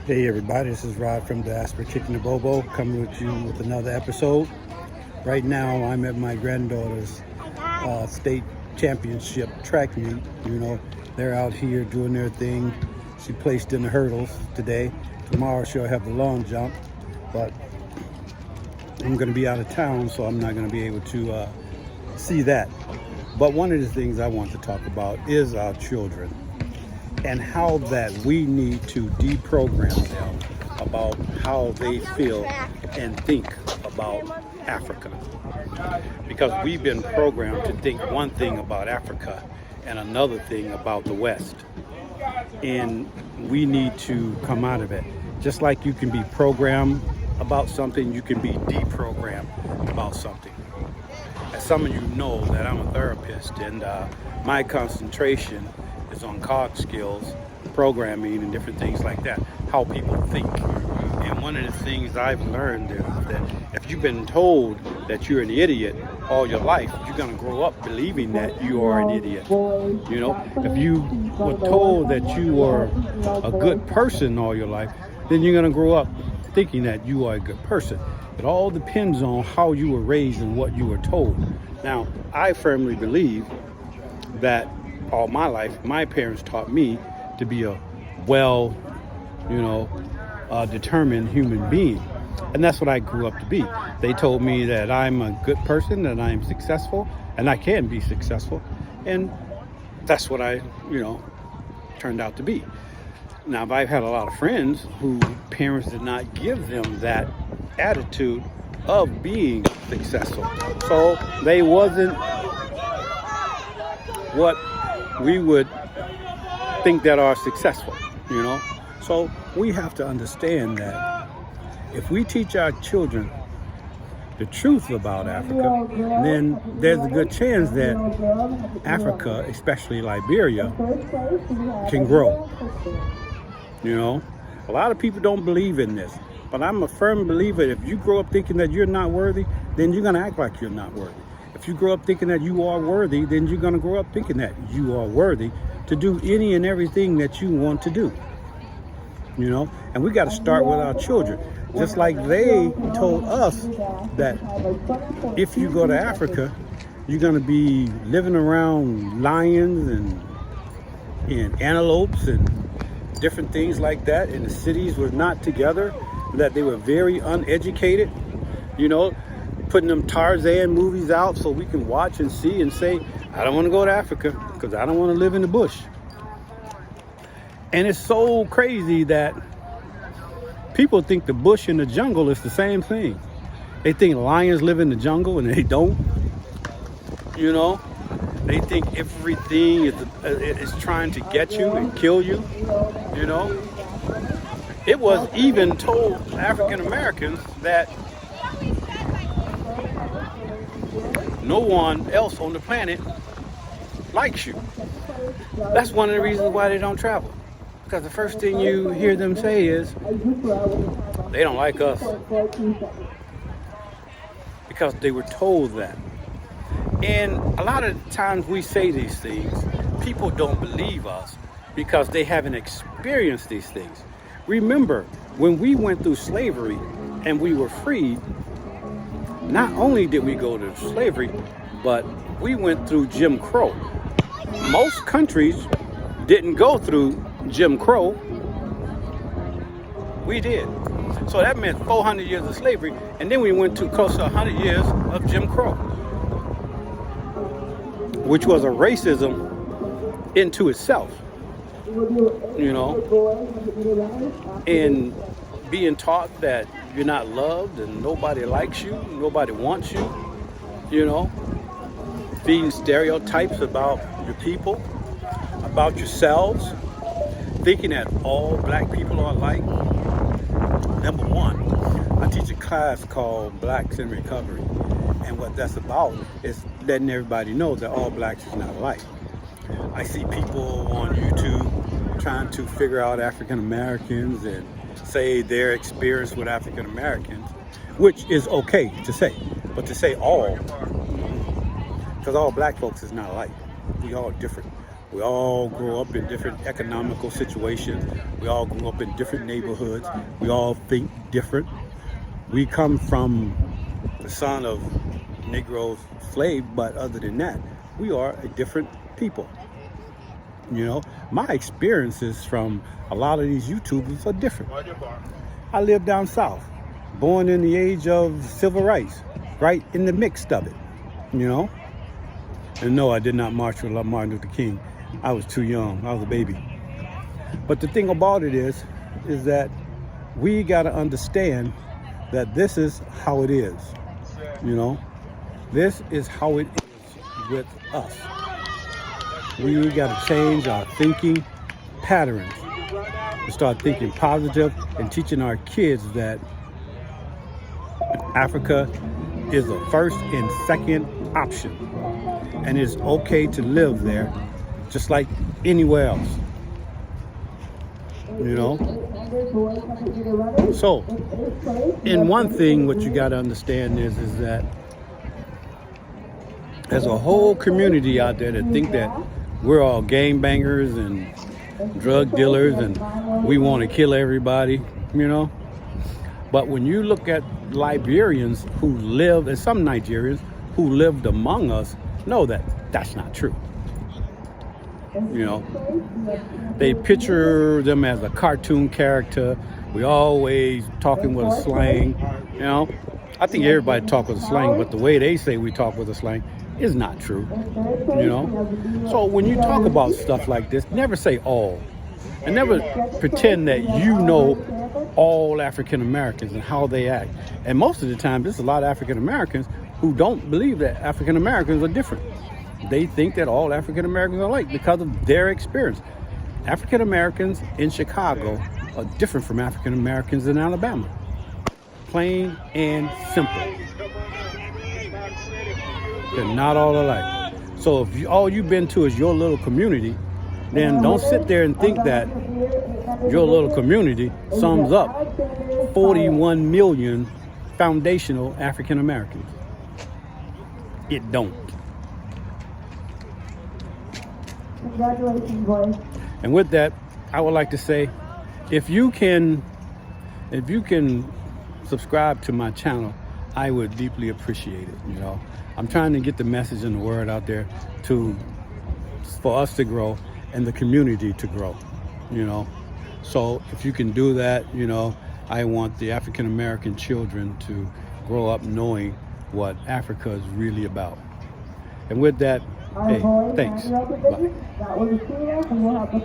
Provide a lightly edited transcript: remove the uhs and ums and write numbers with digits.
Hey everybody, this is Rod from Diaspora Kicking the Bobo, coming with you with another episode. Right now I'm at my granddaughter's state championship track meet. They're out here doing their thing. She placed in the hurdles today. Tomorrow she'll have the long jump, but I'm going to be out of town, so I'm not going to be able to see that. But one of the things I want to talk about is our children, and how that we need to deprogram them about how they feel and think about Africa. Because we've been programmed to think one thing about Africa and another thing about the West. And we need to come out of it. Just like you can be programmed about something, you can be deprogrammed about something. As some of you know that I'm a therapist, and my concentration is on cog skills, programming, and different things like that, how people think. And one of the things I've learned is that if you've been told that you're an idiot all your life, you're going to grow up believing that you are an idiot. If you were told that you are a good person all your life, then you're going to grow up thinking that you are a good person. It all depends on how you were raised and what you were told. Now, I firmly believe that all my life, my parents taught me to be a determined human being. And that's what I grew up to be. They told me that I'm a good person, that I'm successful, and I can be successful. And that's what I, turned out to be. Now, I've had a lot of friends who parents did not give them that attitude of being successful. So they wasn't what we would think that are successful, So we have to understand that if we teach our children the truth about Africa, then there's a good chance that Africa, especially Liberia, can grow. A lot of people don't believe in this, but I'm a firm believer. If you grow up thinking that you're not worthy, then you're going to act like you're not worthy. If you grow up thinking that you are worthy, then you're going to grow up thinking that you are worthy to do any and everything that you want to do. And we got to start with our children. Just like they told us that if you go to Africa, you're going to be living around lions and antelopes and different things like that, and the cities were not together, that they were very uneducated, putting them Tarzan movies out so we can watch and see and say, I don't want to go to Africa because I don't want to live in the bush. And it's so crazy that people think the bush and the jungle is the same thing. They think lions live in the jungle and they don't. They think everything is trying to get you and kill you. It was even told African Americans that no one else on the planet likes you. That's one of the reasons why they don't travel. Because the first thing you hear them say is, they don't like us. Because they were told that. And a lot of times we say these things, people don't believe us because they haven't experienced these things. Remember, when we went through slavery and we were freed, not only did we go to slavery, but we went through Jim Crow. Most countries didn't go through Jim Crow. We did. So that meant 400 years of slavery, and then we went to close to 100 years of Jim Crow, which was a racism into itself, and being taught that you're not loved and nobody likes you, nobody wants you, feeding stereotypes about your people, about yourselves, thinking that all black people are alike. Number one, I teach a class called Blacks in Recovery, and what that's about is letting everybody know that all blacks is not alike. I see people on YouTube trying to figure out African Americans and say their experience with African Americans, which is okay to say, but to say all, because all black folks is not alike. We all different. We all grow up in different economical situations. We all grew up in different neighborhoods. We all think different. We come from the son of Negro slave, but other than that, we are a different people. You know, my experiences from a lot of these YouTubers are different. I live down south, born in the age of civil rights, right in the mix of it, you know. And no, I did not march with Martin Luther King. I was too young. I was a baby. But the thing about it is that we got to understand that this is how it is, you know. This is how it is with us. We got to change our thinking patterns and start thinking positive and teaching our kids that Africa is a first and second option, and it's okay to live there just like anywhere else, you know. So, and one thing what you got to understand is that there's a whole community out there that think that we're all gangbangers and drug dealers and we want to kill everybody, you know. But when you look at Liberians who live, and some Nigerians who lived among us, know that that's not true. You know, they picture them as a cartoon character. We always talking with a slang, you know. I think everybody talk with a slang, but the way they say we talk with a slang is not true, you know. So when you talk about stuff like this, never say all, and never pretend that you know all African Americans and how they act. And most of the time, there's a lot of African Americans who don't believe that African Americans are different. They think that all African Americans are alike because of their experience. African Americans in Chicago are different from African Americans in Alabama. Plain and simple. They're not all alike. So if all you've been to is your little community, then don't sit there and think that your little community sums up 41 million foundational African Americans. It don't. Congratulations, boys. And with that, I would like to say, if you can subscribe to my channel, I would deeply appreciate it. You know, I'm trying to get the message and the word out there for us to grow and the community to grow. You know, so if you can do that, you know, I want the African American children to grow up knowing what Africa is really about. And with that, hey, thanks. Bye.